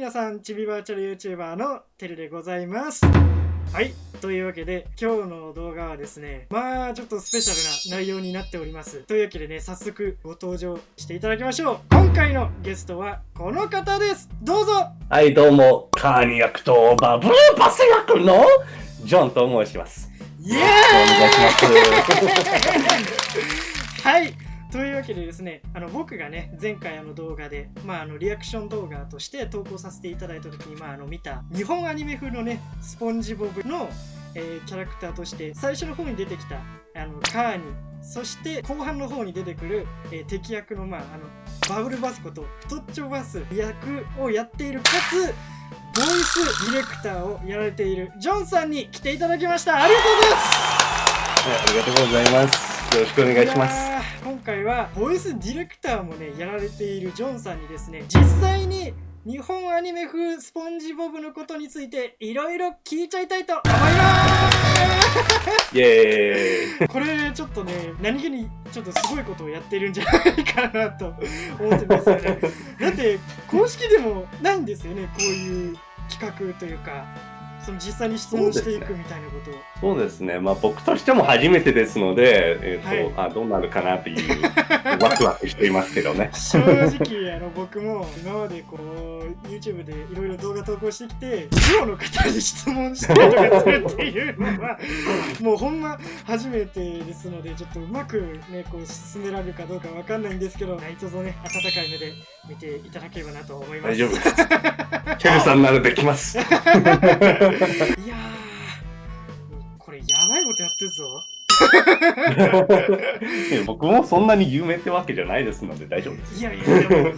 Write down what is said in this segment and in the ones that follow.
皆さん、ちびバーチャル YouTuber のてるでございます。はい、というわけで今日の動画はですね、ちょっとスペシャルな内容になっております。というわけでね、早速ご登場していただきましょう。今回のゲストはこの方です。どうぞ。はい、どうも、カーニ役とバブルパス役のジョンと申します。イエーイ。お願いします。はい。というわけでですね、僕がね、前回動画で、リアクション動画として投稿させていただいた時に、見た日本アニメ風のね、スポンジボブの、キャラクターとして、最初の方に出てきた、カーニ、そして後半の方に出てくる、敵役の、バブルバスこと太っちょバス役をやっている、かつ、ボイスディレクターをやられているジョンさんに来ていただきました。ありがとうございます。はい、ありがとうございます。よろしくお願いします。今回はボイスディレクターもねやられているジョンさんにですね、実際に日本アニメ風スポンジボブのことについていろいろ聞いちゃいたいと思いますイエーイ。これちょっとね、何気にちょっとすごいことをやってるんじゃないかなと思ってますよね。だって公式でもないんですよね、こういう企画というか、その実際に質問していくみたいなことを。そうですね。僕としても初めてですので、どうなるかなっていうワクワクしていますけどね。正直僕も今までこう YouTube でいろいろ動画投稿してきて、プロの方に質問したりとかするっていうのはもうほんま初めてですので、ちょっとうまくねこう進められるかどうかわかんないんですけど、何卒ね温かい目で見ていただければなと思います。大丈夫です。ケルさんならできます。いやー、これやばいことやってるぞ。僕もそんなに有名ってわけじゃないですので大丈夫です。いやいやでも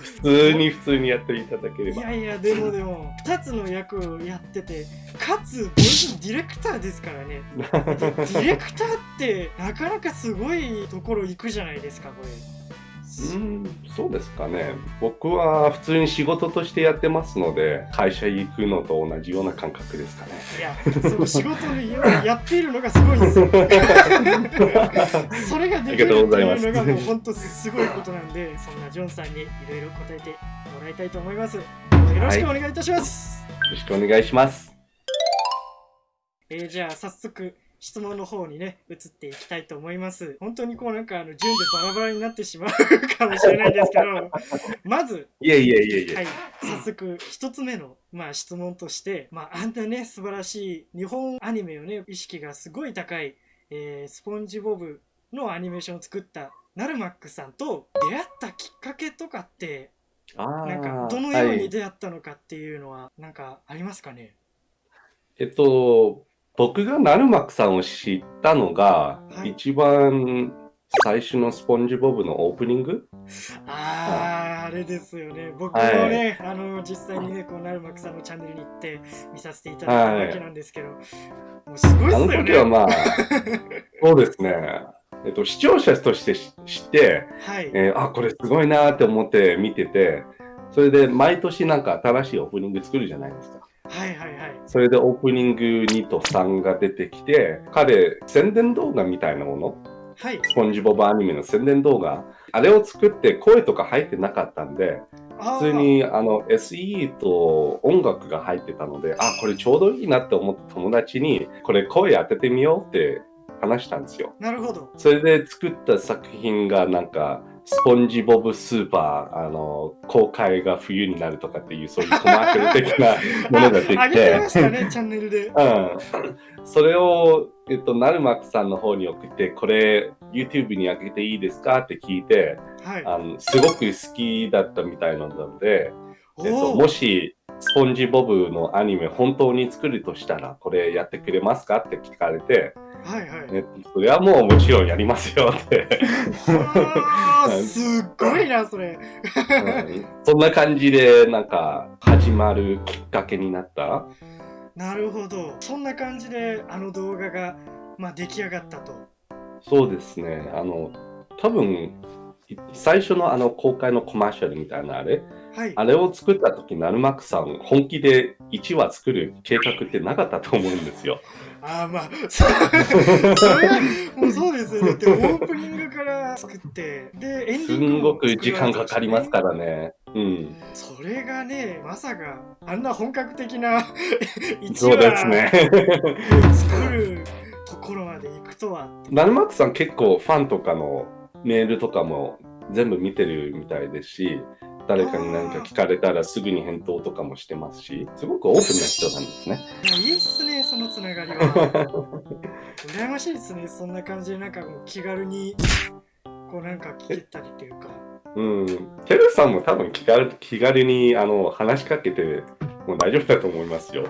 普通にやっていただければ。いやいやでも2つの役をやってて、かつボイスディレクターですからね。ディレクターってなかなかすごいところ行くじゃないですか、これ。そうですかね。僕は普通に仕事としてやってますので、会社行くのと同じような感覚ですかね。いや、その仕事でやっているのがすごいんですよ。それができるっていうのがもう本当すごいことなんで、そんなジョンさんにいろいろ答えてもらいたいと思います。よろしくお願いいたします。よろしくお願いします。じゃあ早速質問の方にね移っていきたいと思います。本当にこうなんか順でバラバラになってしまうかもしれないんですけど、まずはい、早速一つ目の質問として、あんなね素晴らしい日本アニメをね意識がすごい高い、スポンジボブのアニメーションを作ったナルマックさんと出会ったきっかけとかって、なんかどのように出会ったのかっていうのはなんかありますかね。僕がナルマックさんを知ったのが、一番最初のスポンジボブのオープニング。あれですよね。僕もね、実際にねこうナルマックさんのチャンネルに行って見させていただいたわけなんですけど、もうすごいっすよね。あの時はそうですね。視聴者として知って、これすごいなって思って見てて、それで毎年なんか新しいオープニング作るじゃないですか。それでオープニング2と3が出てきて、彼宣伝動画みたいなもの、スポンジボブアニメの宣伝動画、あれを作って声とか入ってなかったんで、普通にSE と音楽が入ってたので、これちょうどいいなって思った友達に、これ声当ててみようって話したんですよ。なるほど。それで作った作品がなんか、スポンジボブスーパー、公開が冬になるとかっていう、そういうコマーシャル的なものができて。上げてましたね、チャンネルで。それを、ナルマックさんの方に送って、これ YouTube に上げていいですかって聞いて、すごく好きだったみたいなので、もしスポンジボブのアニメ本当に作るとしたら、これやってくれますかって聞かれて、それはもうもちろんやりますよってすっごいなそれそんな感じでなんか始まるきっかけになった。なるほど。そんな感じで動画が出来上がったと。そうですね。多分最初の公開のコマーシャルみたいなあれを作った時、ナルマックさん本気で1話作る計画ってなかったと思うんですよ。それはもうそうですよね。オープニングから作って、でエンディングすんごく時間かかりますからね。うん。それがね、まさかあんな本格的な一そうです話ね。を作るところまで行くとは。ナルマックさん結構ファンとかのメールとかも全部見てるみたいですし、誰かに何か聞かれたらすぐに返答とかもしてますし、すごくオープンな人なんですね。いいっすね、そのつながりは。羨ましいですね、そんな感じでなんかもう気軽にこうなんか聞けたりっていうか。うん、テルさんも多分気軽に話しかけてもう大丈夫だと思いますよ。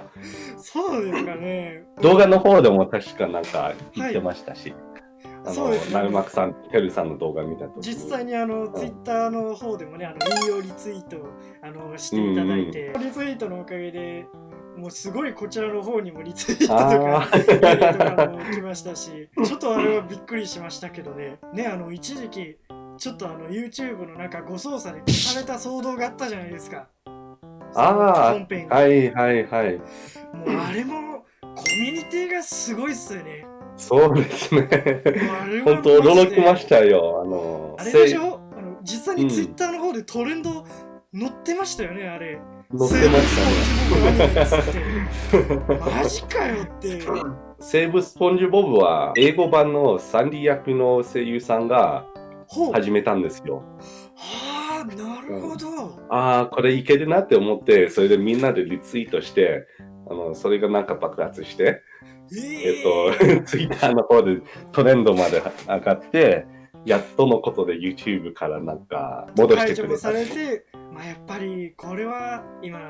そうですかね。動画の方でも確かなんか言ってましたし。そうですね。ナルマクさん、テルさんの動画見たときに。実際にツイッターの方でもね、引用リツイートしていただいて、リツイートのおかげで、もうすごいこちらの方にもリツイートとかも来ましたし、ちょっとあれはびっくりしましたけどね。ね、一時期、ちょっとYouTube のなんか誤操作で消された騒動があったじゃないですか。本編が。はいはいはい。もうあれもコミュニティがすごいっすよね。そうですね。本当驚きましたよ。あれでしょ？実際にツイッターの方でトレンド載ってましたよね、あれ。載ってましたね。マジかよって。西部スポンジボブは英語版のサンディ役の声優さんが始めたんですよ。はあ、なるほど。ああ、これいけるなって思って、それでみんなでリツイートして、それがなんか爆発して、ツイッターの方でトレンドまで上がって、やっとのことで YouTube からなんか戻してくれた。解除もされて、まあやっぱりこれは今流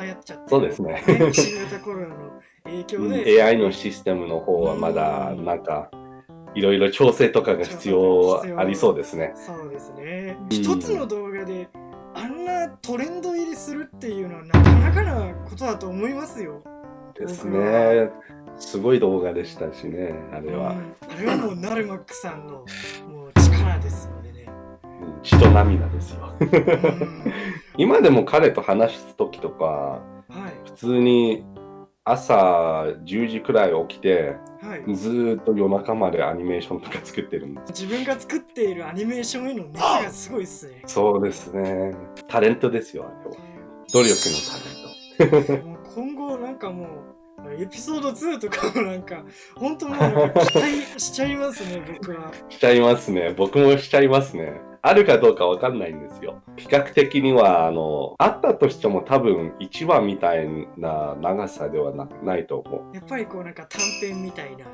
行っちゃって、そうですね。新型コロナの影響で、AI のシステムの方はまだなんかいろいろ調整とかが必要ありそうですね。そうですね。一つの動画であんなトレンド入りするっていうのはなかなかなことだと思いますよ。ですね。すごい動画でしたしね、あれは。あれはもうナルマックさんのもう力ですのでね。血と涙ですよ。今でも彼と話す時とか、普通に朝10時くらい起きて、ずーっと夜中までアニメーションとか作ってるんです。自分が作っているアニメーションへの熱がすごいっすね。そうですね。タレントですよ、あれは。努力のタレント。今後なんかもう、エピソード2とかもなんか、本当もうなんか期待しちゃいますね、僕は。しちゃいますね。僕もしちゃいますね。あるかどうかわかんないんですよ。比較的には、あったとしても多分1話みたいな長さではないと思う。やっぱりこうなんか短編みたいな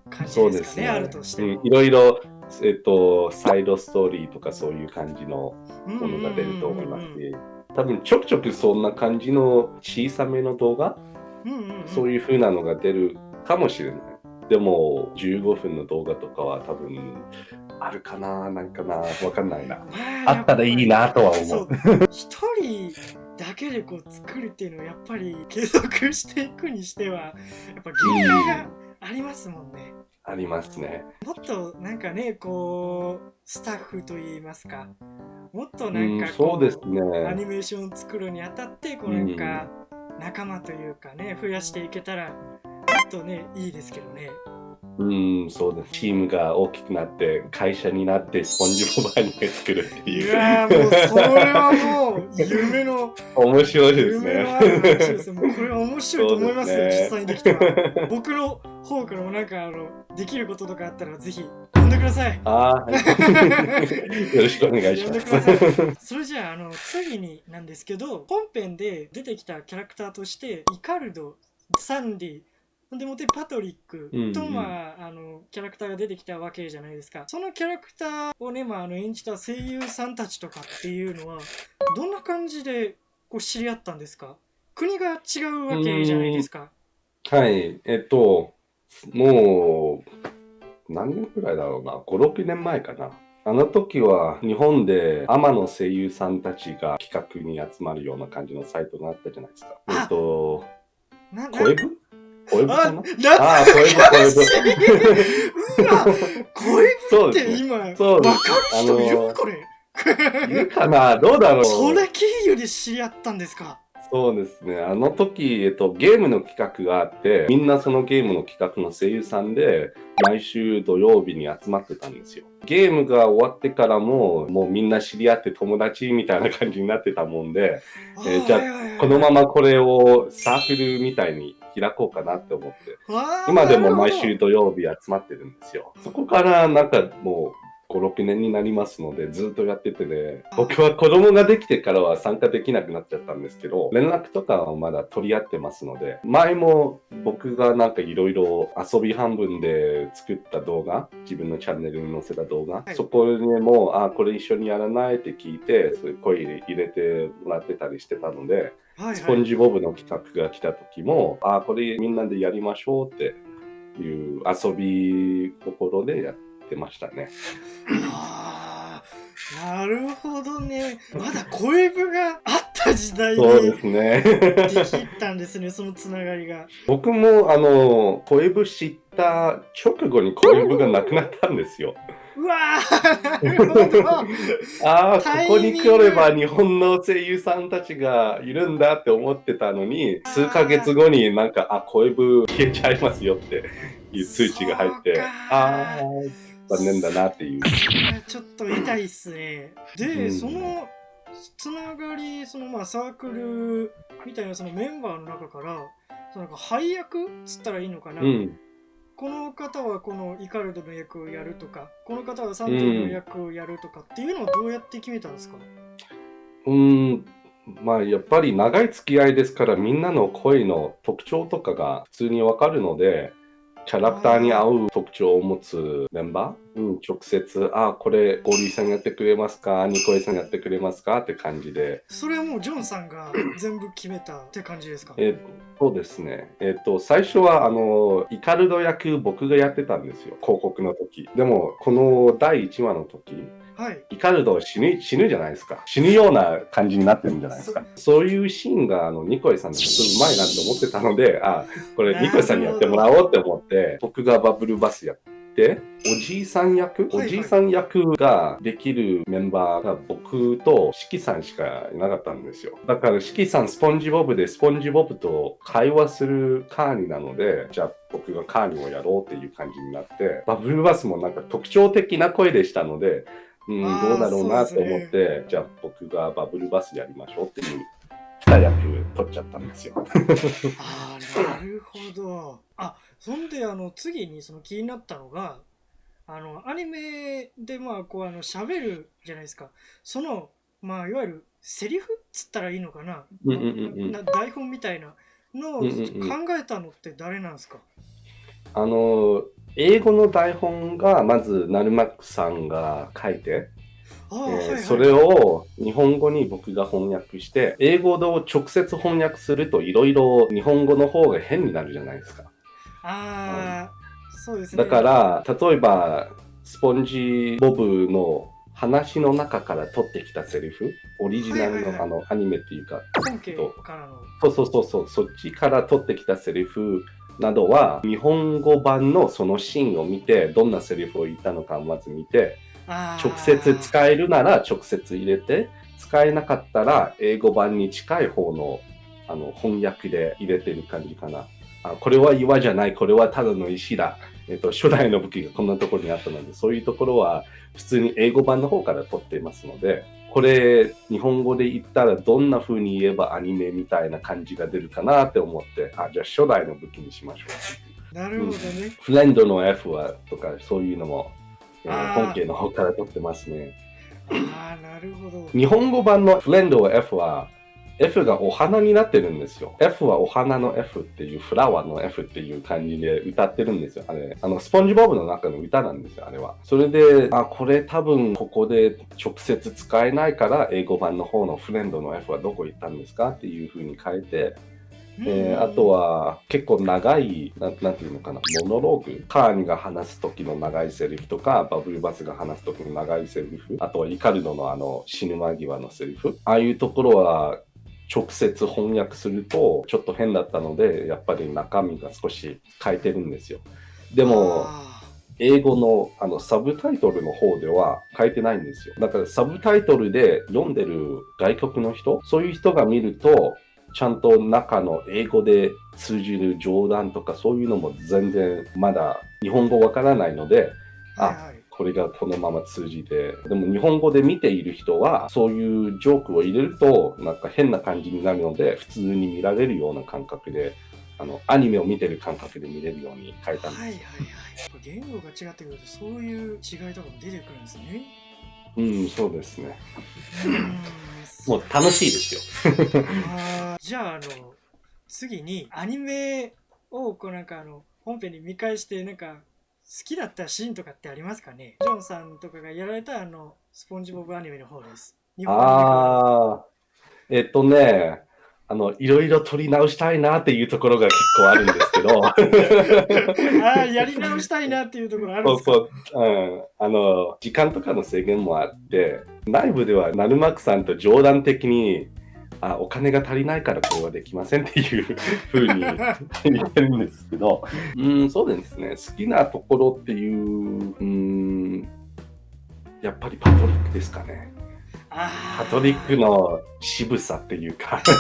感じですかね、あるとしても。いろいろ、サイドストーリーとかそういう感じのものが出ると思いますし、多分ちょくちょくそんな感じの小さめの動画、そういう風なのが出るかもしれない。でも15分の動画とかは多分あるかな、なんかな、わかんないな。あったらいいなとは思う。一人だけでこう作るっていうのはやっぱり継続していくにしてはやっぱ限界がありますもんね。ありますね。もっとなんかね、こうスタッフといいますか、もっとなんかこう、そうですね、アニメーションを作るにあたってこうなんか仲間というかね、増やしていけたらもっとねいいですけどね。そうです。チームが大きくなって会社になってスポンジボブアニメ作るっていう。いやもうそれはもう夢の面白いですね。夢のある話ですね。もうこれは面白いと思いますよ、実際にできたら。僕の方からもなんかできることとかあったらぜひ呼んでください。よろしくお願いします。それじゃあ次になんですけど、本編で出てきたキャラクターとしてイカルド、サンディ、でもってパトリックと、キャラクターが出てきたわけじゃないですか。そのキャラクターをね、演じた声優さんたちとかっていうのはどんな感じでこう知り合ったんですか？国が違うわけじゃないですか。はい、もう何年くらいだろうな、5、6年前かな。あの時は日本でアマの声優さんたちが企画に集まるような感じのサイトがあったじゃないですか。声部？恋人かな？ああ、恋人って今、わかる人いるこれ。いるかな？どうだろう？それ経由で知り合ったんですか？そうですね。あの時、ゲームの企画があって、みんなそのゲームの企画の声優さんで、毎週土曜日に集まってたんですよ。ゲームが終わってからも、もうみんな知り合って友達みたいな感じになってたもんで、じゃあ、このままこれをサークルみたいに開こうかなって思って、今でも毎週土曜日集まってるんですよ。そこからなんかもう、5、6年になりますので、ずっとやっててね、僕は子供ができてからは参加できなくなっちゃったんですけど、連絡とかはまだ取り合ってますので、前も僕がなんかいろいろ遊び半分で作った動画、自分のチャンネルに載せた動画、そこにも、これ一緒にやらないって聞いて、そういう声入れてもらってたりしてたので、スポンジボブの企画が来た時も、これみんなでやりましょうっていう遊び心でやってましたね。なるほどね。まだ恋部があった時代にそうですね。できたんですね、そのつながりが。僕も恋部知った直後に恋部がなくなったんですよ。うわー、なるほど。ここに来れば日本の声優さんたちがいるんだって思ってたのに、数ヶ月後になんか、恋部消えちゃいますよっていう通知が入って、残念だなっていう。ちょっと痛いっすね。で、そのつながり、サークルみたいなそのメンバーの中から、なんか配役つったらいいのかな、この方はこのイカルドの役をやるとか、この方はサントリーの役をやるとかっていうのをどうやって決めたんですか？やっぱり長い付き合いですから、みんなの声の特徴とかが普通にわかるので、キャラクターに合う特徴を持つメンバーに直接、これ、ゴーリーさんやってくれますか、ニコエさんやってくれますかって感じで。それはもうジョンさんが全部決めたって感じですか？そうですね。最初は、イカルド役僕がやってたんですよ。広告の時。でも、この第1話の時、イカルド死ぬじゃないですか。死ぬような感じになってるんじゃないですか。そういうシーンがニコエさんちょっとうまいなって思ってたので、これニコエさんにやってもらおうって思って、僕がバブルバスやって、おじいさん役ができるメンバーが僕とシキさんしかいなかったんですよ。だからシキさんスポンジボブでスポンジボブと会話するカーニなので、じゃあ僕がカーニをやろうっていう感じになって、バブルバスもなんか特徴的な声でしたので、どうだろうなと思って、じゃあ僕がバブルバスやりましょうっていう2役取っちゃったんですよ。なるほど。そんで次に気になったのが、アニメで喋るじゃないですか。いわゆるセリフつったらいいのかな、台本みたいなのを考えたのって誰なんですか？英語の台本がまずナルマックさんが書いて、それを日本語に僕が翻訳して、英語を直接翻訳するといろいろ日本語の方が変になるじゃないですか。そうですね。だから例えばスポンジボブの話の中から取ってきたセリフ、オリジナルのアニメっていうか、本家からのそっちから取ってきたセリフなどは日本語版のそのシーンを見て、どんなセリフを言ったのかをまず見て、直接使えるなら直接入れて、使えなかったら英語版に近い方の翻訳で入れてる感じかな。これは岩じゃない、これはただの石だ。初代の武器がこんなところにあったので、そういうところは普通に英語版の方から取っていますので、これ日本語で言ったらどんな風に言えばアニメみたいな感じが出るかなって思って、じゃあ初代の武器にしましょう。なるほどね。フレンドの F はとかそういうのも、本家の方から取ってますね。なるほど。日本語版のフレンド F は F がお花になってるんですよ。F はお花の F っていう、フラワーの F っていう感じで歌ってるんですよ。あれ、スポンジボブの中の歌なんですよ、あれは。それで、これ多分ここで直接使えないから、英語版の方のフレンドの F はどこ行ったんですかっていう風に変えて、あとは結構長い、なんていうのかな、モノローグ。カーニが話す時の長いセリフとか、バブルバスが話す時の長いセリフ、あとはイカルドの死ぬ間際のセリフ。ああいうところは、直接翻訳するとちょっと変だったので、やっぱり中身が少し変えてるんですよ。でも英語のサブタイトルの方では変えてないんですよ。だからサブタイトルで読んでる外国の人、そういう人が見るとちゃんと中の英語で通じる冗談とかそういうのも全然まだ日本語わからないので、これがこのまま通じて、でも日本語で見ている人はそういうジョークを入れるとなんか変な感じになるので、普通に見られるような感覚で、アニメを見てる感覚で見れるように書いたんです。言語が違ってくるとそういう違いとかも出てくるんですね。そうですね。もう楽しいですよ。じゃあ次にアニメを本編に見返して好きだったシーンとかってありますかね。ジョンさんとかがやられたスポンジボブアニメの方です。いろいろ撮り直したいなっていうところが結構あるんですけど。やり直したいなっていうところあるんですか。時間とかの制限もあって、内部ではナルマックさんと冗談的に、お金が足りないからこれはできませんっていうふうに言ってるんですけど、そうですね、好きなところっていう、やっぱりパトリックですかね。パトリックの渋さっていうか本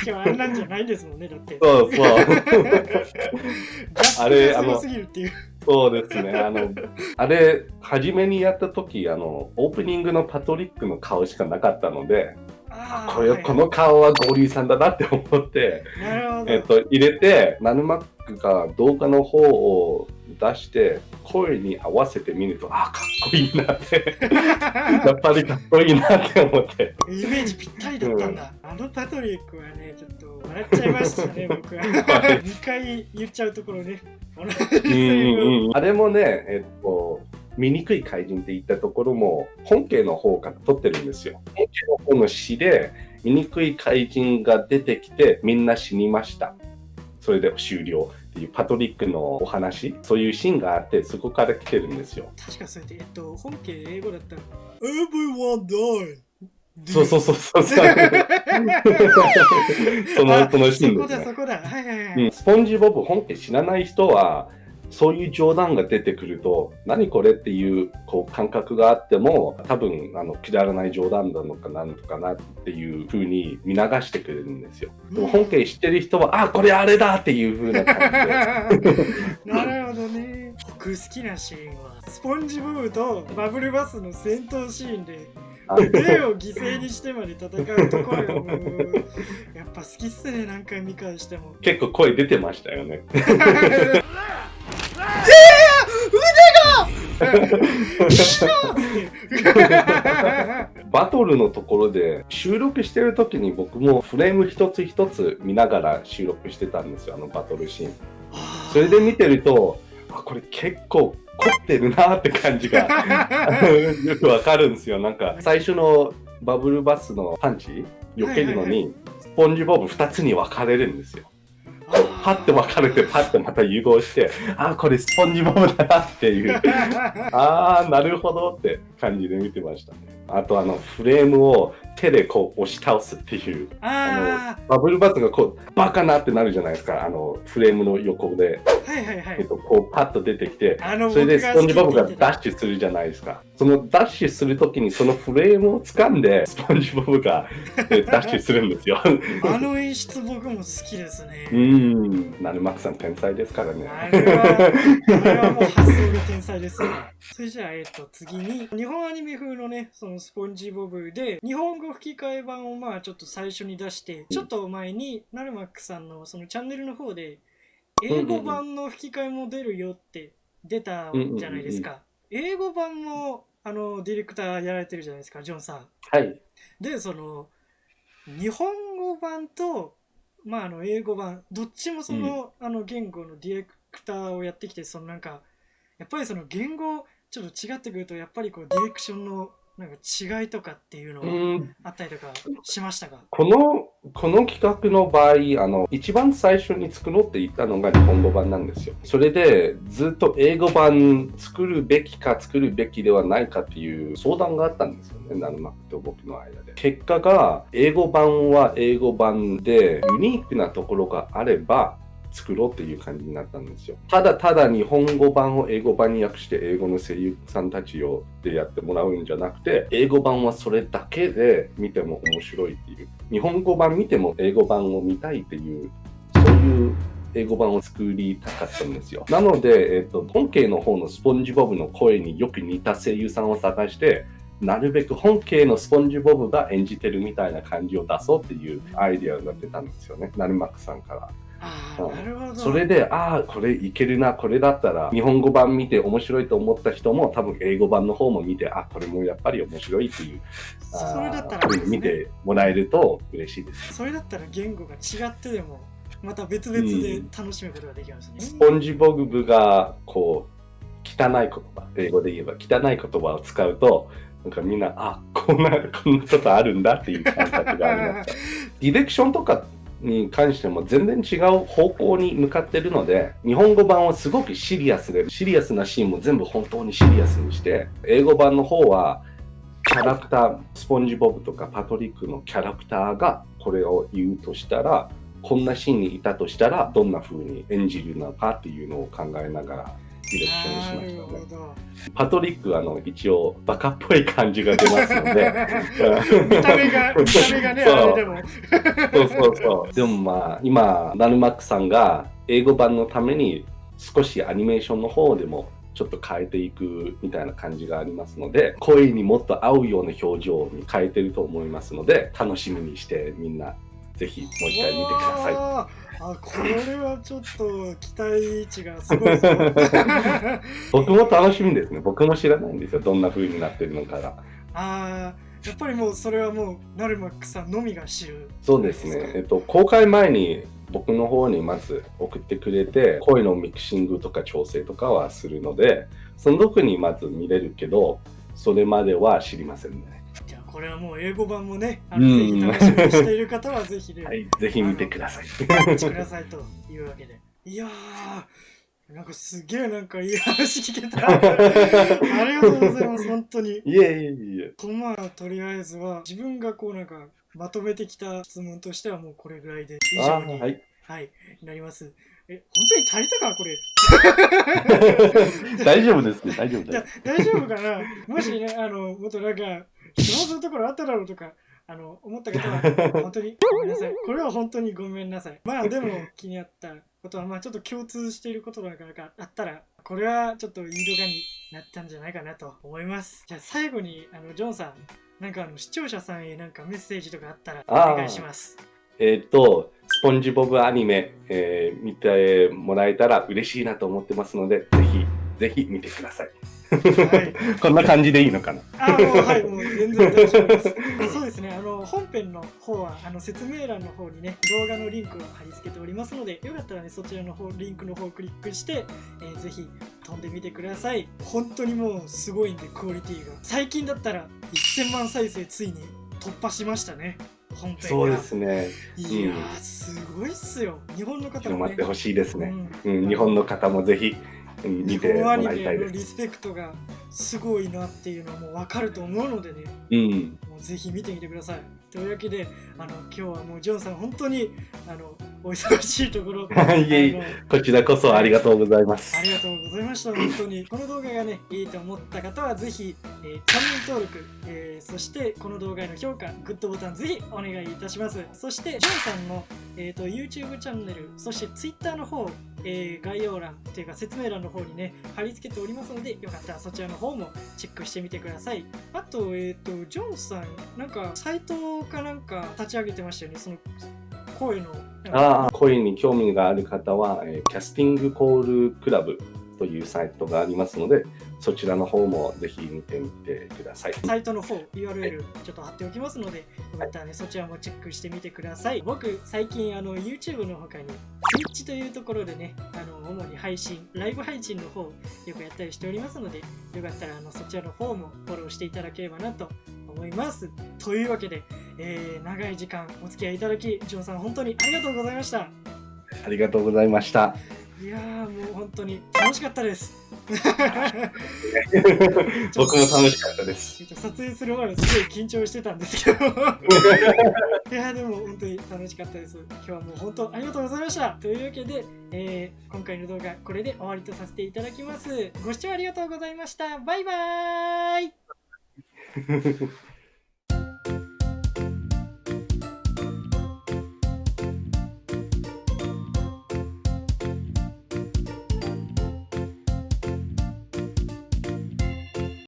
家はあんなんじゃないですもんね、だって。そうあれすぎるっていう。そうですね。あれ初めにやった時オープニングのパトリックの顔しかなかったので、この顔はゴーリーさんだなって思って入れて、ナヌマックが動画の方を出して声に合わせてみると、かっこいいなってやっぱりかっこいいなって思ってイメージぴったりだったんだ、パトリックはねちょっと笑っちゃいましたね僕は2回言っちゃうところねあれもね醜い怪人って言ったところも本家の方から撮ってるんですよ。本家の方の詩で醜い怪人が出てきてみんな死にました、それで終了っていうパトリックのお話、そういうシーンがあって、そこから来てるんですよ。確かそれで本家英語だったら Everyone died。そうそのシーンですね。そこだ。スポンジボブ本家知らない人はそういう冗談が出てくると何これっていう感覚があっても、多分くだらない冗談なのかなんとかなっていう風に見流してくれるんですよ。でも本家知ってる人はこれあれだっていう風な感じでなるほどね。僕好きなシーンはスポンジボブとバブルバスの戦闘シーンで霊を犠牲にしてまで戦うところがやっぱ好きっすね。何回見返しても結構声出てましたよねバトルのところで収録してる時に僕もフレーム一つ一つ見ながら収録してたんですよ、バトルシーン。それで見てるとこれ結構凝ってるなって感じがよくわかるんですよ。最初のバブルバスのパンチ避けるのにスポンジボブ2つに分かれるんですよ。パッて分かれてパッてまた融合して、これスポンジボブだなっていうなるほどって感じで見てましたね。あとフレームを手で押し倒すっていう、バブルバスがバカなってなるじゃないですか、フレームの横でパッと出てきて、それでスポンジボブがダッシュするじゃないですか。そのダッシュするときにそのフレームを掴んでスポンジボブがダッシュするんですよ演出僕も好きですね。ナルマックさん天才ですからね。あれはもう発想が天才ですね。それじゃあ次に日本アニメ風のねそのスポンジボブで日本語吹き替え版をちょっと最初に出して、ちょっと前にナルマックさんのそのチャンネルの方で英語版の吹き替えも出るよって出たじゃないですか。英語版もディレクターやられてるじゃないですか、ジョンさん。はい。でその日本語版と英語版どっちもその、言語のディレクターをやってきて、やっぱりその言語ちょっと違ってくるとやっぱりディレクションの違いとかっていうのあったりとかしましたか？この企画の場合一番最初に作ろうって言ったのが日本語版なんですよ。それでずっと英語版作るべきか作るべきではないかっていう相談があったんですよね、ナルマックと僕の間で。結果が英語版は英語版でユニークなところがあれば作ろうっていう感じになったんですよ。ただただ日本語版を英語版に訳して英語の声優さんたちでやってもらうんじゃなくて、英語版はそれだけで見ても面白いっていう、日本語版見ても英語版を見たいっていう、そういう英語版を作りたかったんですよ。なので、本家の方のスポンジボブの声によく似た声優さんを探して、なるべく本家のスポンジボブが演じてるみたいな感じを出そうっていうアイデアが出たんですよね、ナルマックさんから。なるほど。それで、これいけるな、これだったら日本語版見て面白いと思った人も多分英語版の方も見て、これもやっぱり面白いっていう、それだったら、見てもらえると嬉しいです。それだったら言語が違ってでもまた別々で楽しむことができますね。スポンジボブがこう汚い言葉、英語で言えば汚い言葉を使うと、なんかみんなこんなことあるんだっていう感覚がありました。ディレクションとかに関しても全然違う方向に向かってるので、日本語版はすごくシリアスで、シリアスなシーンも全部本当にシリアスにして、英語版の方はキャラクター、スポンジボブとかパトリックのキャラクターがこれを言うとしたら、こんなシーンにいたとしたらどんな風に演じるのかっていうのを考えながらディレクションしましたね。パトリックは一応バカっぽい感じが出ますので見た目がね、あれでもそうでも今ナルマックさんが英語版のために少しアニメーションの方でもちょっと変えていくみたいな感じがありますので、声にもっと合うような表情に変えてると思いますので、楽しみにしてみんなぜひもう一回見てください。これはちょっと期待値がすごいぞ僕も楽しみですね。僕も知らないんですよ、どんな風になってるのかが。やっぱりもうそれはもうナルマックさんのみが知る。そうですね。公開前に僕の方にまず送ってくれて、声のミキシングとか調整とかはするので、その時にまず見れるけど、それまでは知りませんね。じゃあこれはもう英語版もね、ぜひ楽しみにしている方はぜひね、はい、ぜひ見てください。お待ちくださいというわけで。いやー、なんかすげえなんかいい話聞けた。ありがとうございます、本当に。いえ。とりあえずは自分がこうなんかまとめてきた質問としてはもうこれぐらいで以上に、なります。本当に足りたかこれ。大丈夫ですね、大丈夫です。大丈夫かな。もしね、もっとなんか質問するところあっただろうとか思った方は本当にごめんなさい。これは本当にごめんなさい。でも気になったことはちょっと共通していることがあったら、これはちょっといい動画になったんじゃないかなと思います。じゃあ最後にジョンさん、なんか視聴者さんへなんかメッセージとかあったらお願いします。スポンジボブアニメ、見てもらえたら嬉しいなと思ってますので、ぜひ見てください。こんな感じでいいのかな。もう全然大丈夫です。そうですね、本編の方は説明欄の方にね、動画のリンクを貼り付けておりますので、よかったらね、そちらの方、リンクの方をクリックして、ぜひ飛んでみてください。本当にもうすごいんで、クオリティが。最近だったら1000万再生ついに突破しましたね。本編が。そうですね。いやー、すごいっすよ。日本の方もね。広まってほしいですね。日本の方もぜひ。見てもらいたいです。日本アニメのリスペクトがすごいなっていうのも分かると思うのでね、もうぜひ見てみてください。というわけで今日はもうジョンさん本当にお忙しいところこちらこそありがとうございます。ありがとうございました。本当にこの動画がねいいと思った方はぜひ、チャンネル登録、そしてこの動画への評価グッドボタンぜひお願いいたします。そしてジョンさんの、YouTube チャンネルそして Twitter の方、概要欄というか説明欄の方にね貼り付けておりますので、よかったらそちらの方もチェックしてみてください。あとジョンさんなんかサイトかなんか立ち上げてましたよね、その声の。声に興味がある方は、キャスティングコールクラブというサイトがありますので、そちらの方もぜひ見てみてください。サイトの方 URL ちょっと貼っておきますので、よかったらねそちらもチェックしてみてください。僕最近YouTube の他に Twitch というところでね主にライブ配信の方よくやったりしておりますので、よかったらそちらの方もフォローしていただければなと思います。というわけで、長い時間お付き合いいただきジョンさん本当にありがとうございました。ありがとうございました。いいやーもう本当に楽しかったです。僕も楽しかったです。撮影する前はすごい緊張してたんですけどいやでも本当に楽しかったです。今日はもう本当ありがとうございました。というわけで、今回の動画これで終わりとさせていただきます。ご視聴ありがとうございました。バイバーイ